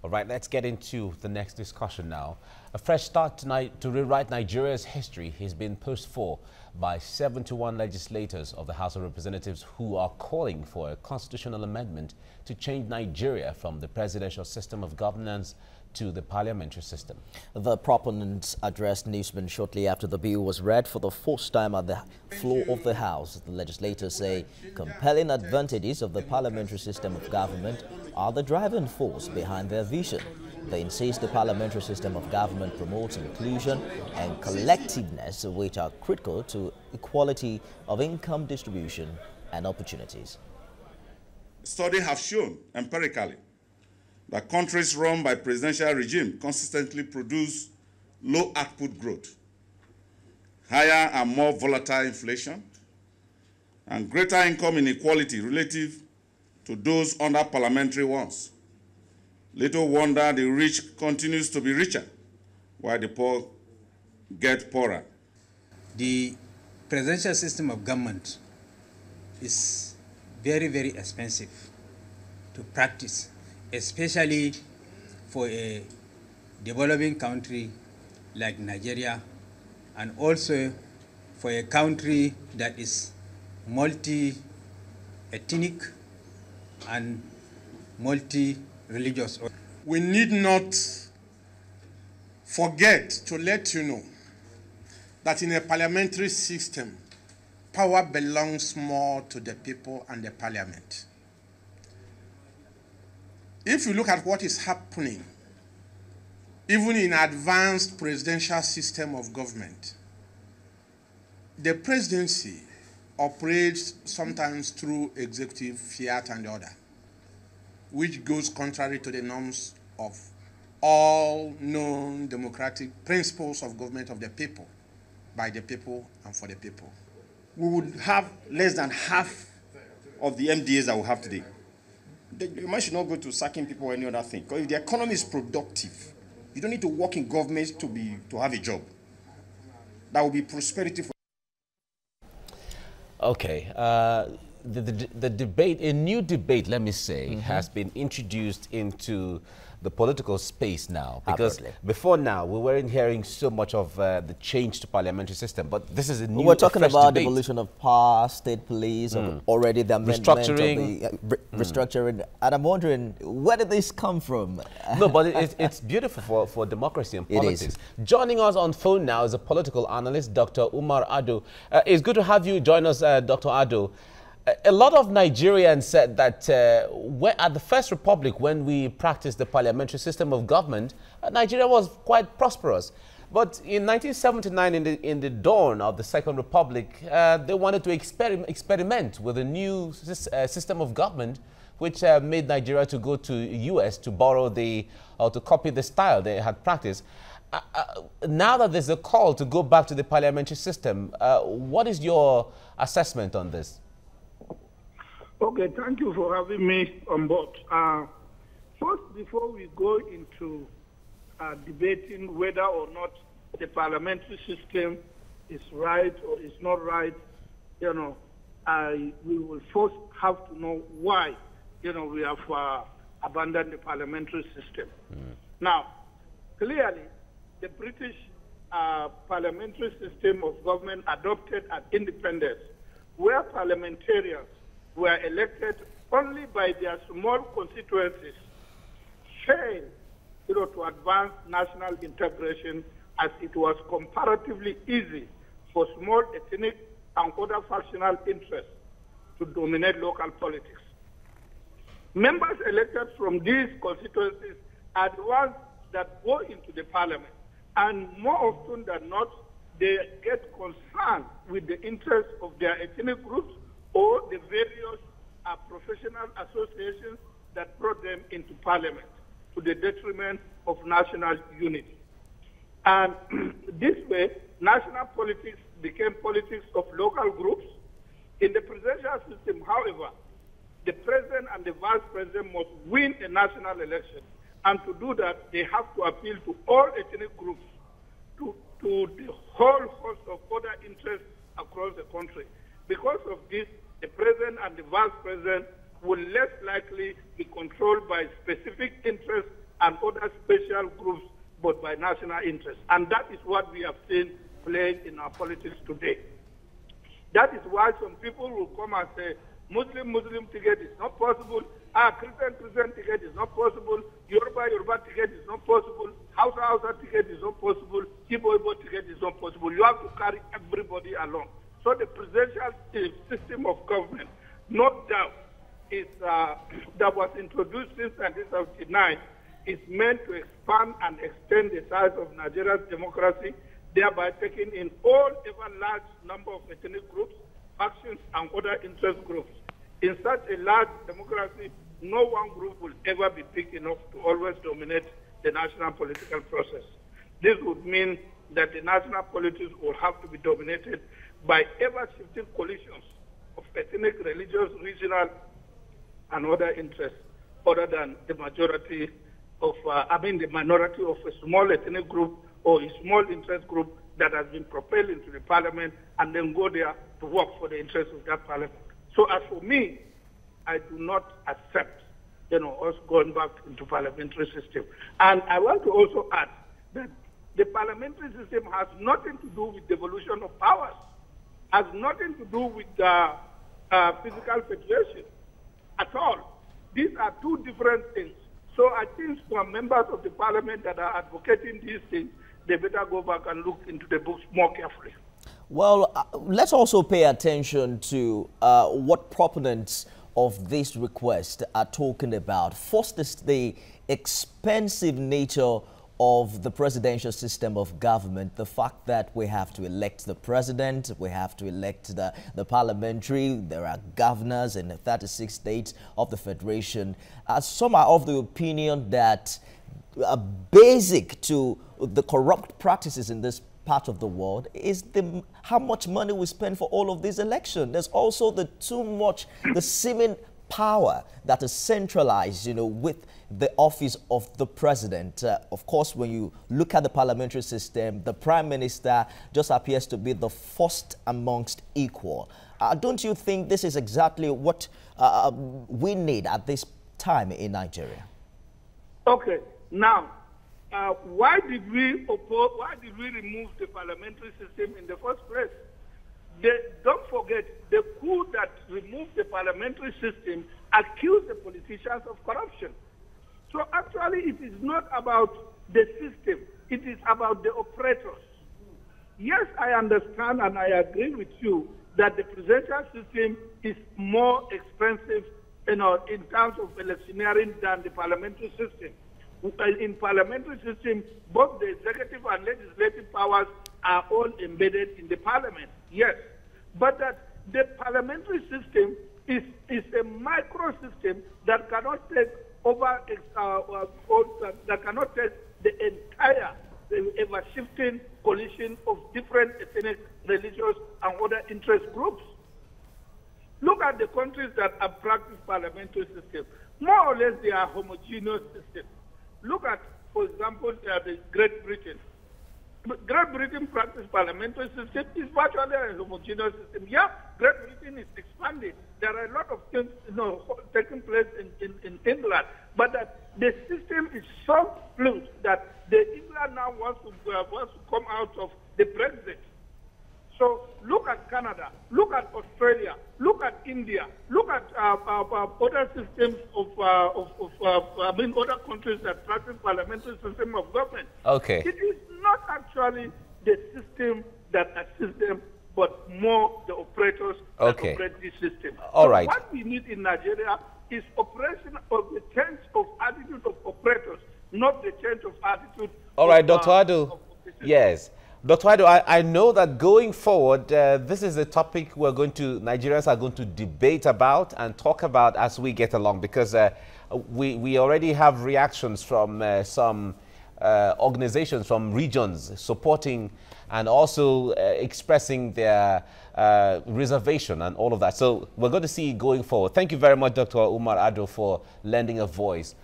All right, let's get into the next discussion now. A fresh start tonight to rewrite Nigeria's history has been pushed for by 71 legislators of the House of Representatives who are calling for a constitutional amendment to change Nigeria from the presidential system of governance to the parliamentary system. The proponents addressed newsmen shortly after the bill was read for the first time at the floor of the House. The legislators say compelling advantages of the parliamentary system of government are the driving force behind their vision. They insist the parliamentary system of government promotes inclusion and collectiveness, which are critical to equality of income distribution and opportunities. Studies have shown empirically that countries run by presidential regime consistently produce low output growth, higher and more volatile inflation, and greater income inequality relative to those under parliamentary ones. Little wonder the rich continues to be richer, while the poor get poorer. The presidential system of government is very, very expensive to practice, especially for a developing country like Nigeria, and also for a country that is multi-ethnic and multi-religious. We need not forget to let you know that in a parliamentary system, power belongs more to the people and the parliament. If you look at what is happening, even in advanced presidential system of government, the presidency operates sometimes through executive fiat and order, which goes contrary to the norms of all known democratic principles of government of the people, by the people and for the people. We would have less than half of the MDAs that we have today. The man should not go to sacking people or any other thing. Because if the economy is productive, you don't need to work in government to have a job. That will be prosperity for. Okay. The debate, a new debate, let me say, has been introduced into the political space now. Because before now, we weren't hearing so much of the change to parliamentary system. But this is a new, we're talking about debate. devolution of power, state police, already the amendment Restructuring. of the restructuring. And I'm wondering, where did this come from? No, but it's beautiful for democracy and politics. Joining us on phone now is a political analyst, Dr. Umar Ado. It's good to have you join us, Dr. Ado. A lot of Nigerians said that at the First Republic, when we practiced the parliamentary system of government, Nigeria was quite prosperous. But in 1979, in the dawn of the Second Republic, they wanted to experiment with a new system of government, which made Nigeria to go to US to borrow or to copy the style they had practiced. Now that there's a call to go back to the parliamentary system, what is your assessment on this? Okay, thank you for having me on board. First, before we go into debating whether or not the parliamentary system is right or is not right, we will first have to know why, we have abandoned the parliamentary system. Now, clearly, the British parliamentary system of government adopted at independence, where parliamentarians were elected only by their small constituencies, failed to advance national integration, as it was comparatively easy for small ethnic and other factional interests to dominate local politics. Members elected from these constituencies are the ones that go into the parliament, and more often than not, they get concerned with the interests of their ethnic groups or the various professional associations that brought them into parliament, to the detriment of national unity. And this way, national politics became politics of local groups. In the presidential system, however, the president and the vice president must win a national election. And to do that, they have to appeal to all ethnic groups, to the whole host of other interests across the country. Because of this, the president and the vice president will less likely be controlled by specific interests and other special groups, but by national interest. And that is what we have seen playing in our politics today. That is why some people will come and say, Muslim ticket is not possible, Christian ticket is not possible, Yoruba ticket is not possible, Hausa ticket is not possible, Igbo ticket is not possible. You have to carry everybody along. So the presidential system of government, no doubt, is that was introduced since 1979, is meant to expand and extend the size of Nigeria's democracy, thereby taking in all ever large number of ethnic groups, factions, and other interest groups. In such a large democracy, no one group will ever be big enough to always dominate the national political process. This would mean that the national politics will have to be dominated by ever-shifting coalitions of ethnic, religious, regional, and other interests, other than the majority of, the minority of a small ethnic group or a small interest group that has been propelled into the parliament and then go there to work for the interests of that parliament. So as for me, I do not accept, us going back into parliamentary system. And I want to also add that the parliamentary system has nothing to do with devolution of powers, has nothing to do with physical federation at all. These are two different things. So I think for members of the parliament that are advocating these things, they better go back and look into the books more carefully. Well, let's also pay attention to what proponents of this request are talking about. First is the expensive nature of the presidential system of government, the fact that we have to elect the president, we have to elect the parliamentary, there are governors in the 36 states of the federation. Some are of the opinion that basic to the corrupt practices in this part of the world is how much money we spend for all of these elections. There's also the seeming power that is centralized, with the office of the president. Of course, when you look at the parliamentary system, the prime minister just appears to be the first amongst equal. Don't you think this is exactly what we need at this time in Nigeria? Okay, now, why did we remove the parliamentary system in the first place? Don't forget, the coup that removed the parliamentary system accused the politicians of corruption. So actually, it is not about the system. It is about the operators. Yes, I understand and I agree with you that the presidential system is more expensive, in terms of electioneering than the parliamentary system. In parliamentary system, both the executive and legislative powers are all embedded in the parliament. Yes, but that the parliamentary system is a micro system that cannot take over, that cannot take the entire ever-shifting coalition of different ethnic, religious, and other interest groups. Look at the countries that have practiced parliamentary system. More or less, they are homogeneous systems. Look at, for example, the Great Britain. Great Britain practice parliamentary system is virtually a homogeneous system. Yeah, Great Britain is expanding. There are a lot of things taking place in England, but that the system is so fluid that the England now wants to come out of the Brexit. So look at Canada, look at Australia, look at India, look at other systems other countries that practice parliamentary system of government. Okay. It is not actually the system that assists them, but more the operators that operate this system. All right. What we need in Nigeria is operation of the change of attitude of operators, not the change of attitude. All right, Dr. Adu. Yes. Dr. Adu, I know that going forward, this is a topic Nigerians are going to debate about and talk about as we get along, because we already have reactions from some organizations from regions supporting and also expressing their reservation and all of that. So we're going to see going forward. Thank you very much, Dr. Umar Ado, for lending a voice